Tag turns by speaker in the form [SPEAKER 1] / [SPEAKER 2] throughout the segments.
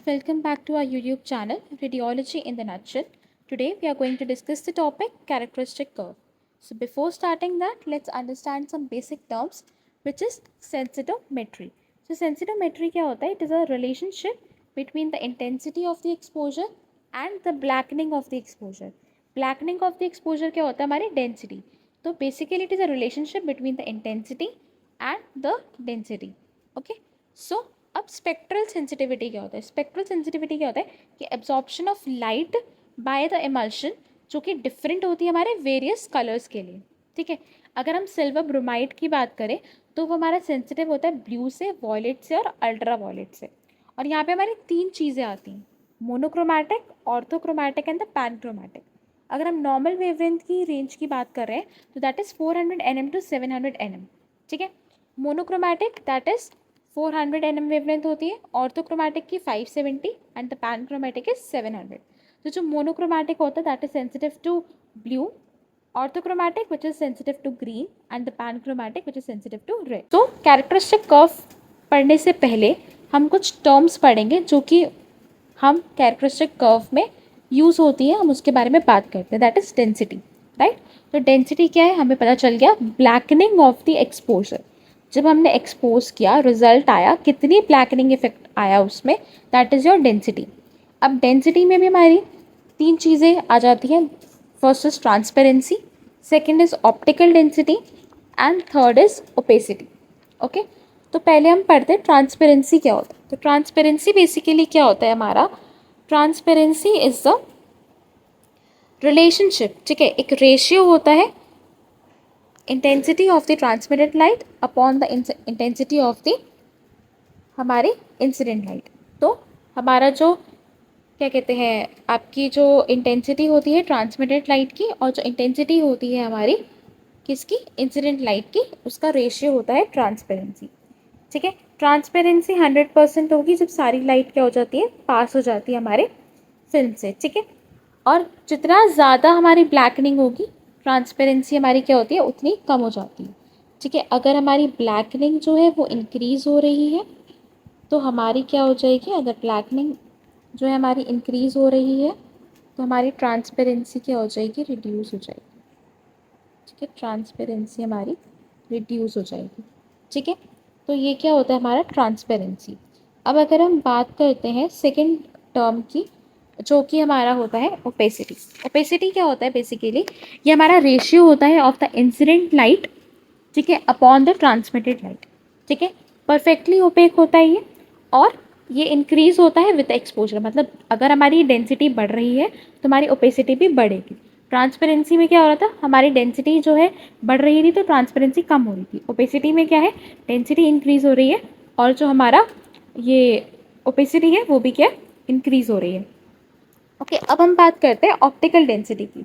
[SPEAKER 1] Welcome back to our YouTube channel, Radiology in the Nutshell. Today we are going to discuss the topic characteristic curve. So before starting that, let's understand some basic terms, which is sensitometry. So sensitometry क्या होता है? It is a relationship between the intensity of the exposure and the blackening of the exposure. Blackening of the exposure क्या होता है? हमारी density. तो basically it is a relationship between the intensity and the density. Okay. So अब spectral sensitivity क्या होता है? Spectral sensitivity क्या होता है कि absorption of light by the emulsion जो कि डिफरेंट होती है हमारे वेरियस कलर्स के लिए. ठीक है. अगर हम सिल्वर ब्रोमाइड की बात करें तो वो हमारा सेंसिटिव होता है ब्लू से, वॉयलेट से और अल्ट्रा वॉयलेट से. और यहाँ पे हमारी तीन चीज़ें आती हैं, मोनोक्रोमैटिक, ऑर्थोक्रोमैटिक एंड द पैनक्रोमैटिक. अगर हम नॉर्मल वेवलेंथ की रेंज की बात कर रहे हैं तो that is 400 nm to 700 nm. ठीक है. Monochromatic that is 400 nm wavelength होती है, ऑर्थोक्रोमैटिक की 570 एंड द पैनक्रोमैटिक इज 700. तो जो मोनोक्रोमैटिक होता है that is sensitive to blue, orthochromatic which is sensitive to green and the panchromatic which is sensitive to red. तो कैरेक्टरिस्टिक कर्व पढ़ने से पहले हम कुछ टर्म्स पढ़ेंगे जो कि हम कैरेक्टरिस्टिक कर्व में यूज़ होती है, हम उसके बारे में बात करते हैं. That is density. राइट. तो डेंसिटी क्या है हमें पता चल गया. Blackening of the exposure. जब हमने एक्सपोज किया, रिजल्ट आया, कितनी ब्लैकनिंग इफेक्ट आया उसमें, दैट इज़ योर डेंसिटी. अब डेंसिटी में भी हमारी तीन चीज़ें आ जाती हैं. First is transparency, second is optical density and third is opacity. Okay. तो पहले हम पढ़ते हैं ट्रांसपेरेंसी क्या होता है. तो ट्रांसपेरेंसी बेसिकली क्या होता है हमारा. Transparency is the relationship. ठीक है. एक रेशियो होता है intensity of the transmitted light upon the intensity of the हमारी इंसिडेंट लाइट. तो हमारा जो क्या कहते हैं, आपकी जो इंटेंसिटी होती है ट्रांसमिटेड लाइट की और जो इंटेंसिटी होती है हमारी किसकी, इंसिडेंट लाइट की, उसका रेशियो होता है ट्रांसपेरेंसी. ठीक है. ट्रांसपेरेंसी 100% होगी जब सारी लाइट क्या हो जाती है, पास हो जाती है हमारे फिल्म से. ठीक है. और जितना ज़्यादा हमारी ब्लैकनिंग होगी, ट्रांसपेरेंसी हमारी क्या होती है उतनी कम हो जाती है. ठीक है. अगर हमारी ब्लैकनिंग जो है वो इंक्रीज़ हो रही है तो हमारी क्या हो जाएगी, अगर ब्लैकनिंग जो है हमारी इंक्रीज़ हो रही है तो हमारी ट्रांसपेरेंसी क्या हो जाएगी, रिड्यूस हो जाएगी. ठीक है. ट्रांसपेरेंसी हमारी रिड्यूस हो जाएगी. ठीक है. तो ये क्या होता है हमारा ट्रांसपेरेंसी. अब अगर हम बात करते हैं सेकेंड टर्म की जो कि हमारा होता है ओपेसिटी. ओपेसिटी क्या होता है बेसिकली, ये हमारा रेशियो होता है ऑफ द इंसिडेंट लाइट, ठीक है, अपॉन द ट्रांसमिटेड लाइट. ठीक है. परफेक्टली ओपेक होता है ये और ये इंक्रीज़ होता है विद एक्सपोजर. मतलब अगर हमारी डेंसिटी बढ़ रही है तो हमारी ओपेसिटी भी बढ़ेगी. ट्रांसपेरेंसी में क्या हो रहा था, हमारी डेंसिटी जो है बढ़ रही थी तो ट्रांसपेरेंसी कम हो रही थी. ओपेसिटी में क्या है, डेंसिटी इंक्रीज़ हो रही है और जो हमारा ये ओपेसिटी है वो भी क्या इंक्रीज़ हो रही है. ओके. अब हम बात करते हैं ऑप्टिकल डेंसिटी की.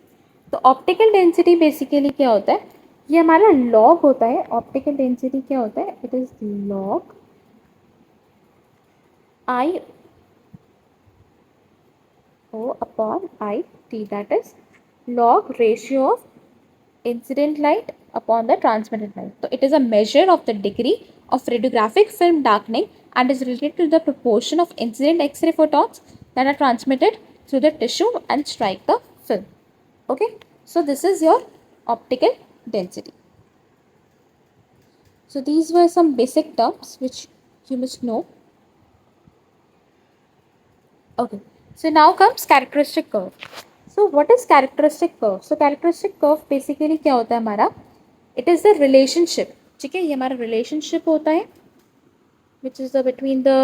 [SPEAKER 1] तो ऑप्टिकल डेंसिटी बेसिकली क्या होता है, ये हमारा लॉग होता है. ऑप्टिकल डेंसिटी क्या होता है, it is log I O upon I T, that is log ratio of incident light upon the transmitted light. So it is a measure of the degree of radiographic film darkening and is related to the proportion of incident X-ray photons that are transmitted through the tissue and strike the film. Okay. So this is your optical density. So these were some basic terms which you must know. Okay. So now comes characteristic curve. So what is characteristic curve? So characteristic curve basically क्या होता है हमारा, it is the relationship. ठीक है. ये हमारा relationship होता है which is the between the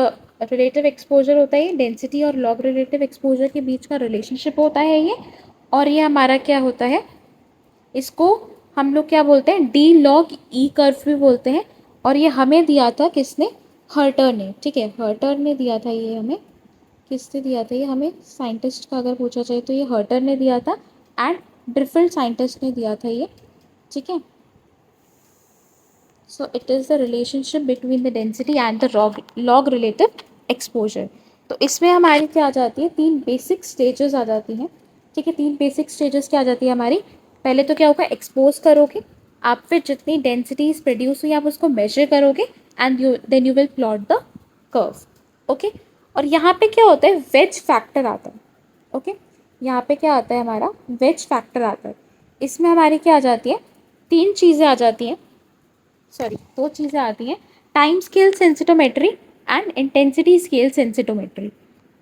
[SPEAKER 1] relative exposure होता है, density और log relative exposure के बीच का relationship होता है ये. और ये हमारा क्या होता है, इसको हम लोग क्या बोलते हैं, डी लॉग ई कर्व भी बोलते हैं. और ये हमें दिया था किसने, हर्टर ने. ठीक है. हर्टर ने दिया था ये हमें. किसने दिया था ये हमें, साइंटिस्ट का अगर पूछा जाए तो ये हर्टर ने दिया था एंड ड्रिफिल्ड साइंटिस्ट ने दिया था ये. ठीक है. So it is the relationship between the density and the log relative exposure. तो इसमें हमारी क्या आ जाती है, तीन बेसिक स्टेजेस आ जाती हैं. ठीक है. तीन बेसिक स्टेजेस क्या आ जाती है हमारी. पहले तो क्या होगा, एक्सपोज करोगे आप, फिर जितनी डेंसिटीज प्रोड्यूस हुई आप उसको मेजर करोगे and then you will plot the curve. Okay. और यहाँ पे क्या होता है, वेज फैक्टर आता है। ओके, यहाँ पे क्या आता है हमारा, वेज फैक्टर आता है। इसमें हमारी क्या आ जाती है, तीन चीज़ें आ जाती हैं, सॉरी दो चीज़ें आती हैं, time scale sensitometry and intensity scale sensitometry.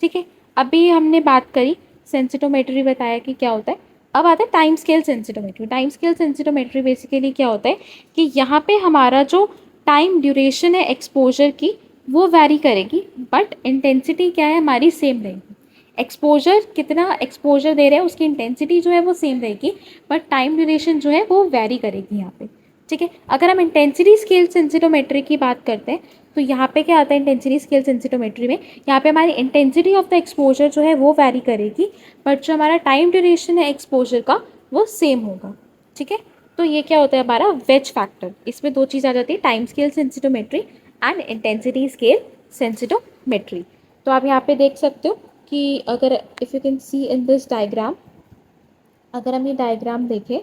[SPEAKER 1] ठीक है, अभी हमने बात करी सेंसिटोमेट्री, बताया कि क्या होता है। अब आता है time scale sensitometry. Time scale sensitometry basically क्या होता है कि यहाँ पे हमारा जो टाइम ड्यूरेशन है एक्सपोजर की वो वैरी करेगी, बट इंटेंसिटी क्या है हमारी सेम रहेगी। एक्सपोजर कितना एक्सपोजर दे रहे हैं उसकी इंटेंसिटी जो है वो सेम रहेगी, बट टाइम ड्यूरेशन जो है वो वैरी करेगी यहाँ पे। ठीक है, अगर हम इंटेंसिटी स्केल सेंसिटोमेट्री की बात करते हैं तो यहाँ पे क्या आता है इंटेंसिटी स्केल सेंसिटोमेट्री में, यहाँ पे हमारी इंटेंसिटी ऑफ द एक्सपोजर जो है वो वैरी करेगी, बट जो हमारा टाइम ड्यूरेशन है एक्सपोजर का वो सेम होगा। ठीक है, तो ये क्या होता है हमारा वेज फैक्टर। इसमें दो चीज़ आ जाती है, time scale sensitometry and intensity scale sensitometry. तो आप यहाँ पे देख सकते हो कि अगर if you can see in this diagram, अगर हम ये डायग्राम देखें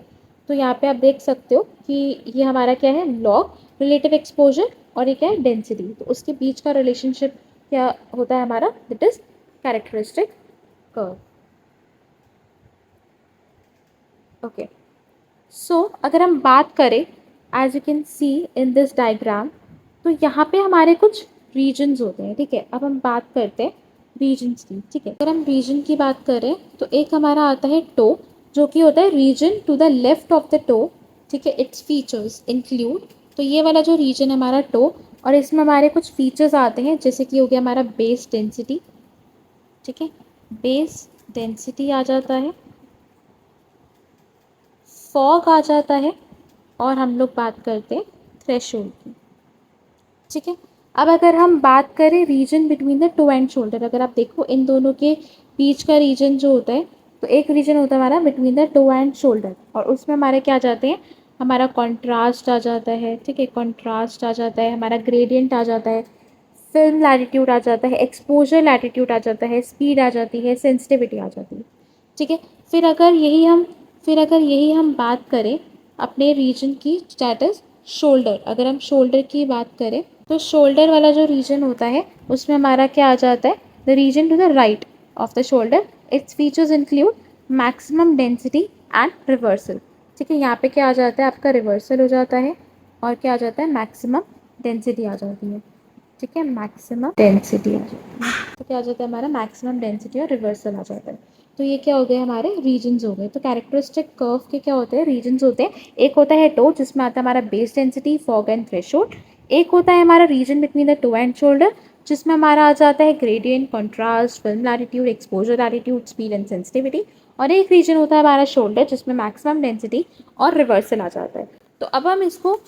[SPEAKER 1] तो यहाँ पे आप देख सकते हो कि ये हमारा क्या है, लॉग रिलेटिव एक्सपोजर, और ये क्या है डेंसिटी। तो उसके बीच का रिलेशनशिप क्या होता है हमारा, that is characteristic curve. Okay, so अगर हम बात करें as you can see in this diagram, तो यहाँ पे हमारे कुछ रीजन्स होते हैं। ठीक है, अब हम बात करते हैं रीजन्स की। ठीक है, अगर हम रीजन की बात करें तो एक हमारा आता है टो, जो कि होता है region to the left of the toe. ठीक है, इट्स फीचर्स इंक्लूड, तो ये वाला जो रीजन है हमारा टो, और इसमें हमारे कुछ फीचर्स आते हैं जैसे कि हो गया हमारा बेस डेंसिटी। ठीक है, बेस डेंसिटी आ जाता है, फॉग आ जाता है, और हम लोग बात करते हैं थ्रेशोल्ड की। ठीक है, अब अगर हम बात करें region between the toe and shoulder, अगर आप देखो इन दोनों के बीच का रीजन जो होता है, तो एक रीजन होता है हमारा between the toe and shoulder, और उसमें हमारे क्या आ जाते हैं, हमारा कॉन्ट्रास्ट आ जाता है। ठीक है, कॉन्ट्रास्ट आ जाता है, हमारा ग्रेडियंट आ जाता है, फिल्म लैटिट्यूड आ जाता है, एक्सपोजर लैटिट्यूड आ जाता है, स्पीड आ जाती है, सेंसिटिविटी आ जाती है। ठीक है, फिर अगर यही हम बात करें अपने रीजन की, स्टेटस शोल्डर, अगर हम शोल्डर की बात करें तो शोल्डर वाला जो रीजन होता है उसमें हमारा क्या आ जाता है, the region to the right of the shoulder, it's features include maximum density and reversal. ठीक है, यहाँ पे क्या आ जाता है आपका रिवर्सल हो जाता है, और क्या आ जाता है मैक्सिमम डेंसिटी आ जाती है। ठीक है, मैक्सिमम डेंसिटी आ जाती है, तो क्या आ जाता है हमारा मैक्सिमम डेंसिटी और रिवर्सल आ जाता है। तो ये क्या हो गए हमारे रीजन्स हो गए। तो कैरेक्टरिस्टिक कर्व के क्या होते हैं, रीजन्स होते हैं। एक होता है टो जिसमें आता है हमारा base density, fog and threshold. एक होता है हमारा region between the toe and shoulder जिसमें हमारा आ जाता है gradient, contrast, film latitude, exposure latitude, speed and sensitivity. और एक रीजन होता है हमारा शोल्डर जिसमें मैक्सिमम डेंसिटी और रिवर्सल आ जाता है। तो अब हम इसको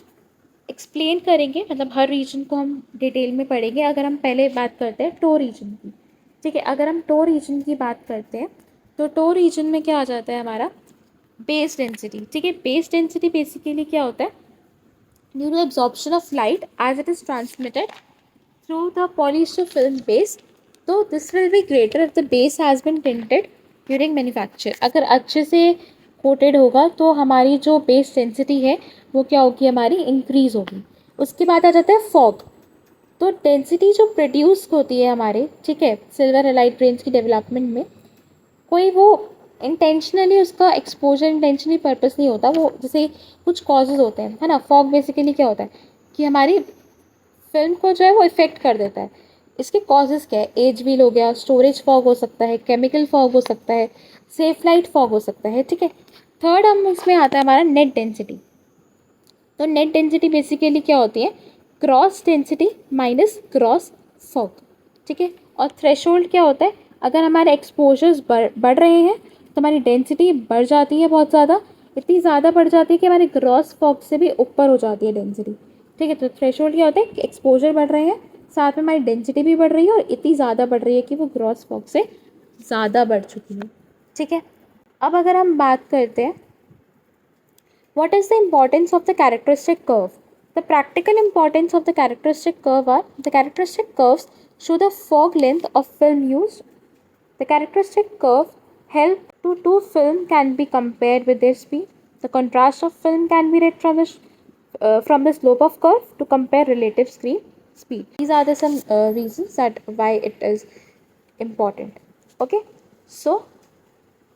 [SPEAKER 1] एक्सप्लेन करेंगे, मतलब हर रीजन को हम डिटेल में पढ़ेंगे। अगर हम पहले बात करते हैं टो रीजन की। ठीक है, अगर हम टो रीजन की बात करते हैं तो टो रीजन में क्या आ जाता है हमारा बेस डेंसिटी। ठीक है, बेस डेंसिटी बेसिकली क्या होता है, due to absorption of light as it is transmitted through the polished film base, तो this will be greater if the base has been tinted during manufacture। अगर अच्छे से coated होगा तो हमारी जो बेस डेंसिटी है वो क्या होगी, हमारी इंक्रीज होगी। उसके बाद आ जाता है फॉग। तो डेंसिटी जो प्रोड्यूस होती है हमारे, ठीक है, सिल्वर हेलाइड रेंज की डेवलपमेंट में, कोई वो इंटेंशनली उसका एक्सपोजर इंटेंशनली पर्पस नहीं होता, वो जैसे कुछ कॉजेज होते हैं, है ना। फॉग बेसिकली क्या होता है कि हमारी फिल्म को जो है वो इफ़ेक्ट कर देता है। इसके कॉजेज़ क्या है, एज व्हील हो गया, स्टोरेज फॉग हो सकता है, केमिकल फॉग हो सकता है, सेफ लाइट फॉग हो सकता है। ठीक है, थर्ड हम इसमें आता है हमारा नेट डेंसिटी। तो नेट डेंसिटी बेसिकली क्या होती है, cross density minus gross fog. ठीक है, और थ्रेशोल्ड क्या होता है, अगर हमारे एक्सपोजर्स बढ़ रहे हैं तो हमारी डेंसिटी बढ़ जाती है बहुत ज़्यादा, इतनी ज़्यादा बढ़ जाती है कि हमारी क्रॉस फॉग से भी ऊपर हो जाती है डेंसिटी। ठीक है, तो थ्रेशोल्ड क्या होता है कि एक्सपोजर बढ़ रहे हैं, साथ में हमारी डेंसिटी भी बढ़ रही है, और इतनी ज़्यादा बढ़ रही है कि वो क्रॉस फॉग से ज़्यादा बढ़ चुकी है। ठीक है, अब अगर हम बात करते हैं what is the importance of the characteristic curve? The practical importance of the characteristic curve are, the characteristic curves show the fog length of film used. The characteristic curve help to two film can be compared with their speed. The contrast of film can be read from the slope of curve to compare relative screen speed. These are the some reasons that why it is important. Okay, so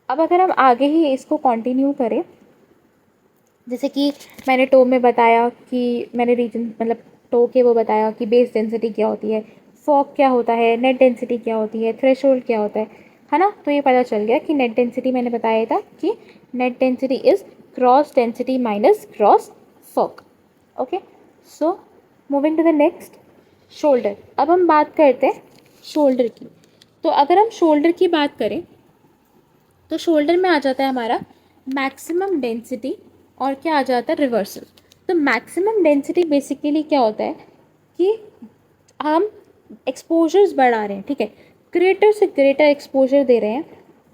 [SPEAKER 1] अब अगर हम आगे ही इसको continue करें, जैसे कि मैंने to में बताया कि मैंने रीजन मतलब टो के वो बताया कि बेस डेंसिटी क्या होती है, फॉग क्या होता है, नेट डेंसिटी क्या होती है, थ्रेशोल्ड क्या होता है ना। तो ये पता चल गया कि नेट डेंसिटी मैंने बताया था कि net density is gross density minus gross fog. Okay, so moving to the next, shoulder. अब हम बात करते हैं शोल्डर की। तो अगर हम शोल्डर की बात करें तो शोल्डर में आ जाता है हमारा मैक्सिमम डेंसिटी और क्या आ जाता है, रिवर्सल। तो मैक्सिमम डेंसिटी बेसिकली क्या होता है कि हम एक्सपोजर्स बढ़ा रहे हैं, ठीक है, ग्रेटर से ग्रेटर एक्सपोजर दे रहे हैं,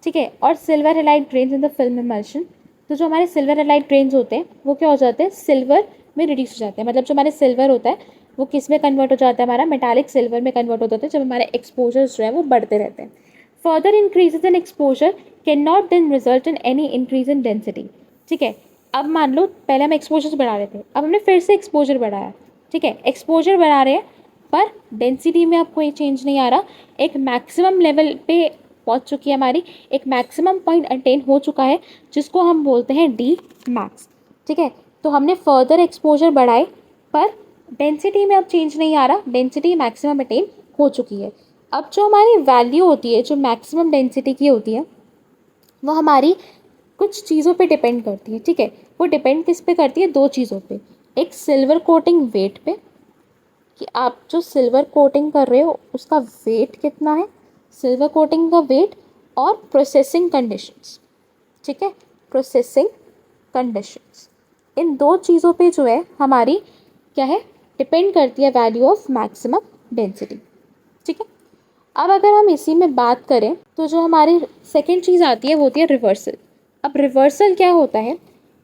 [SPEAKER 1] ठीक है। और silver halide grains in the film emulsion, तो जो हमारे सिल्वर हेलाइड ग्रेन्स होते हैं वो क्या हो जाते हैं, सिल्वर में रिड्यूस हो जाते हैं। मतलब जो हमारे सिल्वर होता है वो किस में कन्वर्ट हो जाता है, हमारा मेटालिक सिल्वर में कन्वर्ट हो जाता है जब हमारे एक्सपोजर्स जो है वो बढ़ते रहते हैं। Further increases in exposure can not then result in any increase in density, ठीक है। अब मान लो पहले हम एक्सपोजर बढ़ा रहे थे, अब हमने फिर से एक्सपोजर बढ़ाया, ठीक है, एक्सपोजर बढ़ा रहे हैं पर डेंसिटी में अब कोई चेंज नहीं आ रहा, एक मैक्सिमम लेवल पे पहुंच चुकी है हमारी, एक मैक्सिमम पॉइंट अटेन हो चुका है जिसको हम बोलते हैं डी मैक्स, ठीक है। तो हमने फर्दर एक्सपोजर बढ़ाए पर डेंसिटी में अब चेंज नहीं आ रहा, डेंसिटी मैक्सिमम अटेन हो चुकी है। अब जो हमारी वैल्यू होती है जो मैक्सिमम डेंसिटी की होती है वो हमारी कुछ चीज़ों पे डिपेंड करती है, ठीक है। वो डिपेंड किस पे करती है, दो चीज़ों पे, एक सिल्वर कोटिंग वेट पे कि आप जो सिल्वर कोटिंग कर रहे हो उसका वेट कितना है, सिल्वर कोटिंग का वेट, और प्रोसेसिंग कंडीशंस, ठीक है, प्रोसेसिंग कंडीशंस। इन दो चीज़ों पे जो है हमारी क्या है, डिपेंड करती है वैल्यू ऑफ मैक्सिमम डेंसिटी, ठीक है। अब अगर हम इसी में बात करें तो जो हमारी सेकेंड चीज़ आती है वो होती है रिवर्सल। अब रिवर्सल क्या होता है,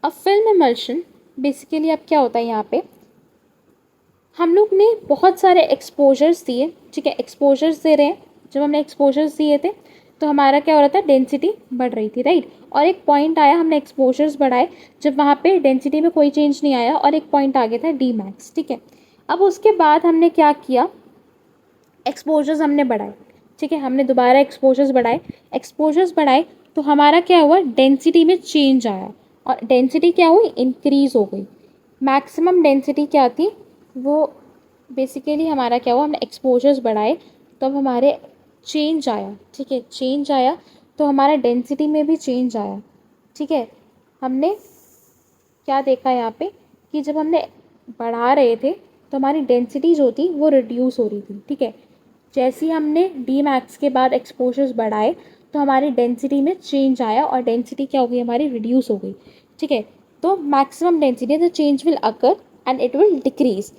[SPEAKER 1] अब फिल्म इमल्शन बेसिकली अब क्या होता है, यहाँ पे हम लोग ने बहुत सारे एक्सपोजर्स दिए, ठीक है, एक्सपोजर्स दे रहे हैं, जब हमने एक्सपोजर्स दिए थे तो हमारा क्या हो रहा था, डेंसिटी बढ़ रही थी, राइट। और एक पॉइंट आया, हमने एक्सपोजर्स बढ़ाए, जब वहाँ पे डेंसिटी में कोई चेंज नहीं आया और एक पॉइंट आ गया था डी मैक्स, ठीक है। अब उसके बाद हमने क्या किया, एक्सपोजर्स हमने बढ़ाए, ठीक है, हमने दोबारा एक्सपोजर्स बढ़ाए तो हमारा क्या हुआ, डेंसिटी में चेंज आया और डेंसिटी क्या हुई, इंक्रीज़ हो गई। मैक्सिमम डेंसिटी क्या थी, वो बेसिकली हमारा क्या हुआ, हमने एक्सपोजर्स बढ़ाए तब हमारे चेंज आया, ठीक है, चेंज आया तो हमारा डेंसिटी में भी चेंज आया, ठीक है। हमने क्या देखा यहाँ पे कि जब हमने बढ़ा रहे थे तो हमारी डेंसिटी जो थी वो रिड्यूस हो रही थी, ठीक है। जैसे ही हमने डी मैक्स के बाद एक्सपोजर्स बढ़ाए तो हमारी डेंसिटी में चेंज आया और डेंसिटी क्या हो गई, हमारी रिड्यूस हो गई, ठीक है। तो maximum density the change will occur and it will decrease.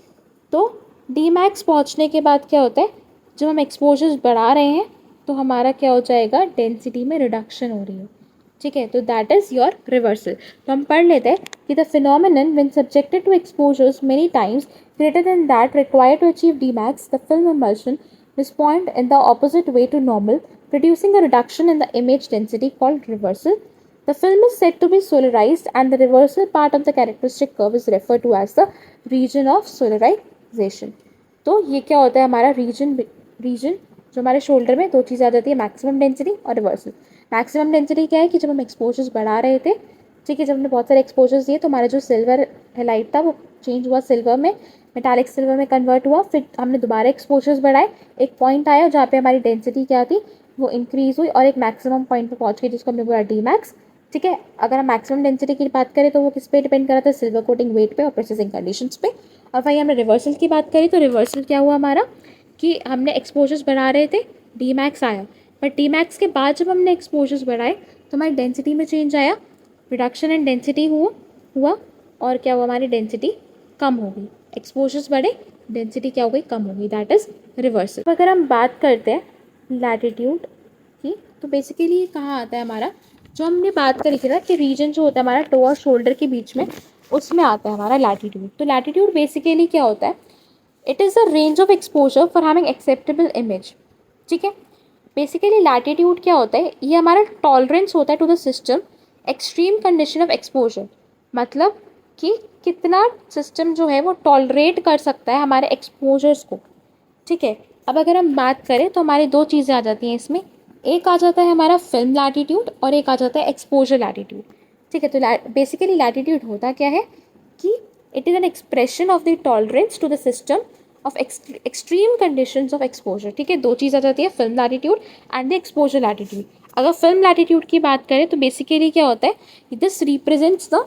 [SPEAKER 1] तो डी मैक्स पहुँचने के बाद क्या होता है, जब हम एक्सपोजर्स बढ़ा रहे हैं तो हमारा क्या हो जाएगा, डेंसिटी में रिडक्शन हो रही है, ठीक है। तो दैट इज़ योर रिवर्सल। तो हम पढ़ लेते हैं कि the phenomenon when subjected to exposures many times greater than that required to achieve Dmax, the film emulsion respond in the opposite way to normal, producing a reduction in the image density called reversal. The film is said to be solarized, and the reversal part of the characteristic curve is referred to as the region of solarization. तो ये क्या होता है, हमारा reason जो हमारे shoulder में दो चीज़ें आ जाती है, मैक्सिमम डेंसिटी और रिवर्सल। मैक्सिमम डेंसिटी क्या है कि जब हम एक्सपोजर्स बढ़ा रहे थे, ठीक है, जब हमने बहुत सारे एक्सपोजर्स दिए तो हमारा जो सिल्वर हेलाइट था वो चेंज हुआ सिल्वर में, मेटालिक सिल्वर में कन्वर्ट हुआ, फिर हमने दोबारा एक्सपोजर्स बढ़ाए, एक पॉइंट आया जहाँ पे हमारी डेंसिटी क्या थी, वो इंक्रीज़ हुई और एक मैक्सिमम पॉइंट पे पहुँच गई जिसको हमने बोला डी मैक्स, ठीक है। अगर हम मैक्सिमम डेंसिटी की बात करें तो वो किस पे डिपेंड कर रहा था, सिल्वर कोटिंग वेट पे और प्रोसेसिंग कंडीशंस पे। और वहीं हमने रिवर्सल की बात करी तो रिवर्सल क्या हुआ हमारा कि हमने एक्सपोजर्स बढ़ा रहे थे, डी मैक्स आया, बट डी मैक्स के बाद जब हमने एक्सपोजर्स बढ़ाए तो हमारी डेंसिटी में चेंज आया, रिडक्शन इन डेंसिटी हुआ और क्या हुआ, हमारी डेंसिटी कम हो गई, एक्सपोजर्स बढ़े, डेंसिटी क्या हो गई, कम हो गई, दैट इज़ रिवर्सल। अगर हम बात करते हैं लैटिट्यूड की तो बेसिकली ये कहाँ आता है हमारा, जो हमने बात करी थी ना कि रीजन जो होता है हमारा टो और शोल्डर के बीच में, उसमें आता है हमारा लैटिट्यूड। तो लैटिट्यूड बेसिकली क्या होता है, it is a range of exposure for having acceptable image, ठीक है। बेसिकली लैटिट्यूड क्या होता है, ये हमारा टॉलरेंस होता है to the system extreme condition of exposure, मतलब कि कितना सिस्टम जो है वो टॉलरेट कर सकता है हमारे एक्सपोजर्स को, ठीक है। अब अगर हम बात करें तो हमारी दो चीज़ें आ जाती हैं इसमें। एक आ जाता है हमारा फिल्म लैटिट्यूड और एक आ जाता है एक्सपोजर लैटिट्यूड। ठीक है, तो बेसिकली लैटिट्यूड होता क्या है कि it is an expression of the tolerance to the system of extreme conditions of exposure. ठीक है, दो चीज़ आ जाती है, film latitude and the exposure latitude. अगर फिल्म लैटिट्यूड की बात करें तो बेसिकली क्या होता है, दिस रिप्रेजेंट्स द,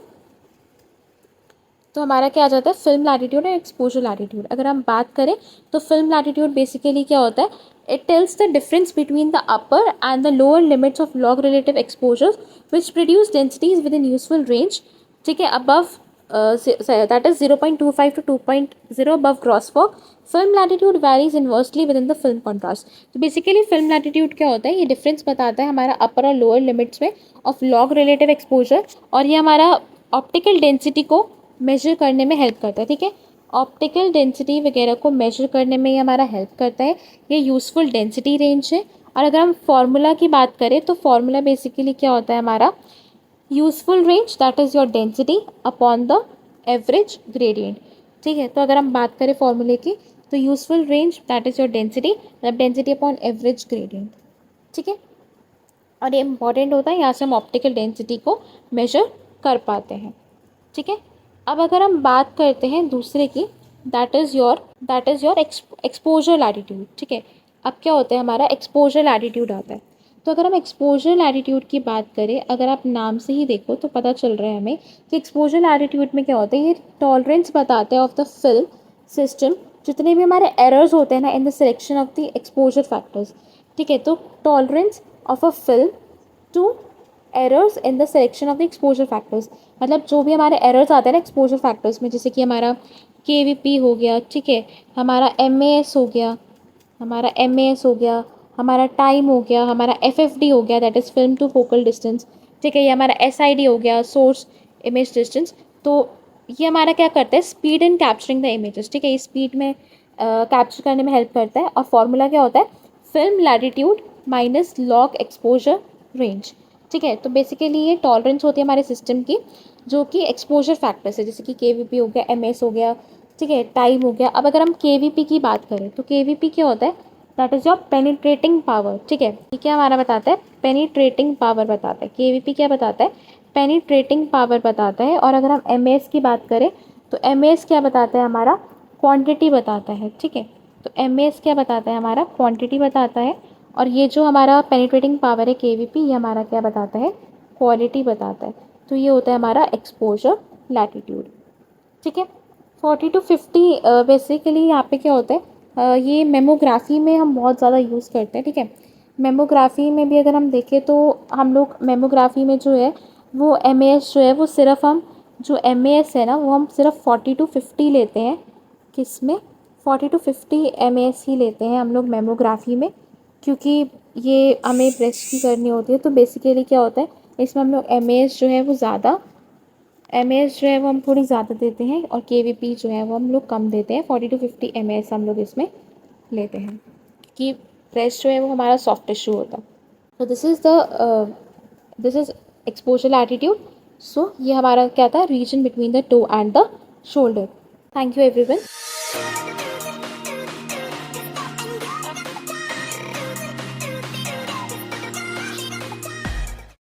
[SPEAKER 1] तो हमारा क्या आ जाता है, फिल्म लैटिट्यूड और एक्सपोजर लैटिट्यूड। अगर हम बात करें तो फिल्म लैटिट्यूड बेसिकली क्या होता है, it tells the difference between the upper and the lower limits of log relative exposures which produce densities with in useful range. ठीक है, above that is 0.25 to 2.0 above gross fog. Film latitude varies inversely with in the film contrast. तो basically film latitude क्या होता है, ये difference बताता है हमारा अपर और लोअर लिमिट्स में ऑफ लॉग रिलेटिव एक्सपोजर, और ये हमारा ऑप्टिकल डेंसिटी को मेजर करने में हेल्प करता है। ठीक है, ऑप्टिकल डेंसिटी वगैरह को मेजर करने में ये हमारा हेल्प करता है। ये यूज़फुल डेंसिटी रेंज है। और अगर हम फार्मूला की बात करें तो फार्मूला बेसिकली क्या होता है हमारा, useful range that is your density upon the average gradient. ठीक है, तो अगर हम बात करें फार्मूले की तो useful range that is your density, मतलब डेंसिटी अपॉन एवरेज ग्रेडियंट। ठीक है, और ये इंपॉर्टेंट होता है, यहाँ से हम ऑप्टिकल डेंसिटी को मेजर कर पाते हैं। ठीक है, अब अगर हम बात करते हैं दूसरे की, that is your exposure latitude. ठीक है, अब क्या होता है हमारा एक्सपोजर लैटिट्यूड आता है। तो अगर हम एक्सपोजर लैटिट्यूड की बात करें, अगर आप नाम से ही देखो तो पता चल रहा है हमें कि एक्सपोजर लैटिट्यूड में क्या होता है, ये टॉलरेंस बताते हैं ऑफ द फिल्म सिस्टम, जितने भी हमारे एरर्स होते हैं ना in the selection of the exposure factors. ठीक है, तो tolerance of a film to errors in the selection of the exposure factors, मतलब जो भी हमारे एरर्स आते हैं ना एक्सपोजर फैक्टर्स में, जैसे कि हमारा केवीपी हो गया, ठीक है, हमारा एमएएस हो गया, हमारा टाइम हो गया, हमारा एफएफडी हो गया that is film to focal distance. ठीक है, ये हमारा एसआईडी हो गया, सोर्स इमेज डिस्टेंस। तो ये हमारा क्या करता है, speed in capturing the images. ठीक है, ये स्पीड में कैप्चर करने में हेल्प करता है। और फॉर्मूला क्या होता है, film latitude minus log exposure range. ठीक है, तो बेसिकली ये टॉलरेंस होती है हमारे सिस्टम की, जो कि एक्सपोजर फैक्टर्स है, जैसे कि केवीपी हो गया, एमएस हो गया, ठीक है, टाइम हो गया। अब अगर हम केवीपी की बात करें तो केवीपी क्या होता है, that is your penetrating power. ठीक है, ये क्या हमारा बताता है, पेनिट्रेटिंग पावर बताता है। केवीपी क्या बताता है, पेनिट्रेटिंग पावर बताता है। और अगर हम एमएस की बात करें तो एमएस क्या बताता है, हमारा क्वांटिटी बताता है। ठीक है, तो एमएस क्या बताता है, हमारा क्वांटिटी बताता है। और ये जो हमारा पेनिट्रेटिंग पावर है केवीपी, ये हमारा क्या बताता है, क्वालिटी बताता है। तो ये होता है हमारा एक्सपोजर लैटिट्यूड। ठीक है, 40 to 50 बेसिकली यहाँ पे क्या होता है, ये मेमोग्राफी में हम बहुत ज़्यादा यूज़ करते हैं। ठीक है, मेमोग्राफी में भी अगर हम देखें तो हम लोग मेमोग्राफी में जो है वो एमएएस जो है वो सिर्फ हम, जो एमएएस है ना वो हम सिर्फ 40 to 50 लेते हैं। किस में, 40 to 50 एमएएस ही लेते हैं हम लोग मेमोग्राफी में, क्योंकि ये हमें ब्रेस्ट की करनी होती है। तो बेसिकली क्या होता है, इसमें हम लोग एमएएस जो है वो ज़्यादा, एमएएस जो है वो हम थोड़ी ज़्यादा देते हैं, और केवीपी जो है वो हम लोग कम देते हैं। 40 to 50 एमएएस हम लोग इसमें लेते हैं, कि ब्रेस्ट जो है वो हमारा सॉफ्ट टिश्यू होता है। तो दिस इज़ एक्सपोजर एटीट्यूड। सो ये हमारा क्या था, region between the toe and the shoulder. Thank you everyone.